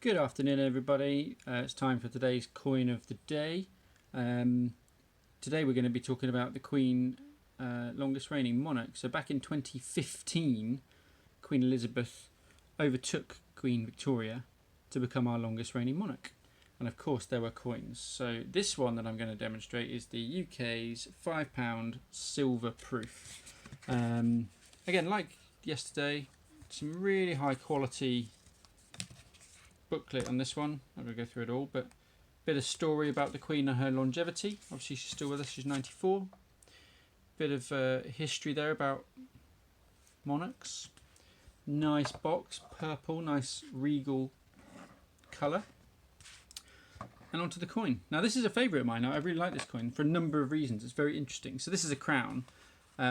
Good afternoon, everybody. It's time for today's coin of the day. Today we're going to be talking about the Queen, longest reigning monarch. So back in 2015, Queen Elizabeth overtook Queen Victoria to become our longest reigning monarch. And of course there were coins. So this one that I'm going to demonstrate is the UK's £5 silver proof. Again, like yesterday, some really high quality booklet on this one. I'm going to go through it all, but a bit of story about the Queen and her longevity. Obviously she's still with us, she's 94. Bit of history there about monarchs. Nice box, purple, nice regal colour. And onto the coin. Now this is a favourite of mine. I really like this coin for a number of reasons. It's very interesting. So this is a crown,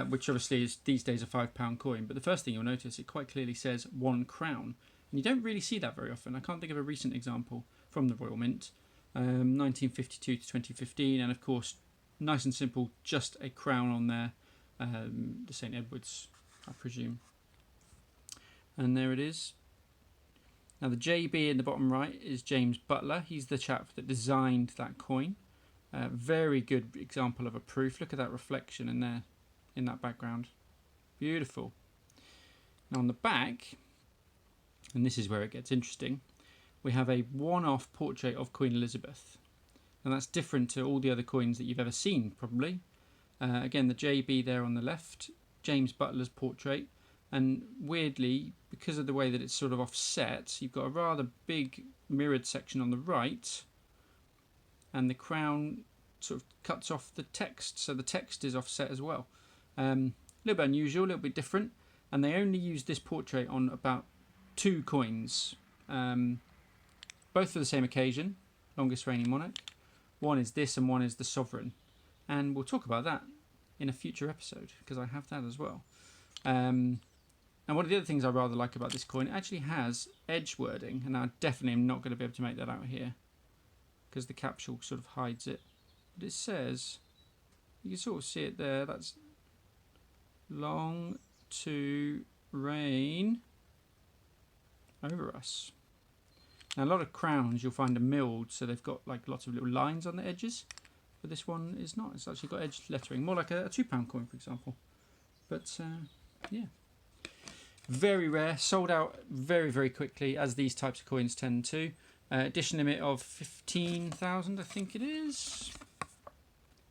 which obviously is these days a £5 coin, but the first thing you'll notice, it quite clearly says 1 crown. And you don't really see that very often. I can't think of a recent example from the Royal Mint. 1952 to 2015, and of course, nice and simple, just a crown on there. The St Edward's, I presume. And there it is. Now the JB in the bottom right is James Butler. He's the chap that designed that coin. Very good example of a proof. Look at that reflection in there, in that background. Beautiful. Now on the back, and this is where it gets interesting, we have a one-off portrait of Queen Elizabeth. And that's different to all the other coins that you've ever seen, probably. Again, the JB there on the left, James Butler's portrait. And weirdly, because of the way that it's sort of offset, you've got a rather big mirrored section on the right. And the crown sort of cuts off the text, so the text is offset as well. A little bit unusual, a little bit different. And they only used this portrait on about 2 coins, both for the same occasion, longest reigning monarch. One is this and one is the sovereign, and we'll talk about that in a future episode because I have that as well. And one of the other things I rather like about this coin, it actually has edge wording, and I definitely am not going to be able to make that out here because the capsule sort of hides it. But it says, you can sort of see it there, that's long to reign over us. Now a lot of crowns you'll find are milled, so they've got like lots of little lines on the edges, but this one is not. It's actually got edged lettering, more like a £2 coin, for example. But yeah, very rare, sold out very, very quickly, as these types of coins tend to. Edition limit of 15,000, I think it is.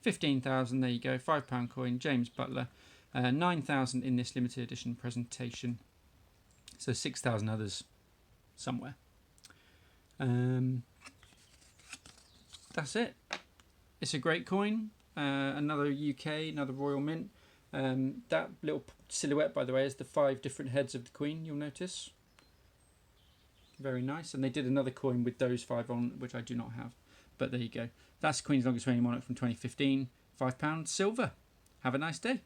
15,000, there you go, £5 coin, James Butler. 9,000 in this limited edition presentation, so 6,000 others somewhere. That's it. It's a great coin. Another UK, another Royal Mint. That little silhouette, by the way, is the 5 different heads of the Queen, you'll notice. Very nice. And they did another coin with those 5 on, which I do not have. But there you go. That's Queen's longest reigning monarch from 2015. £5 silver. Have a nice day.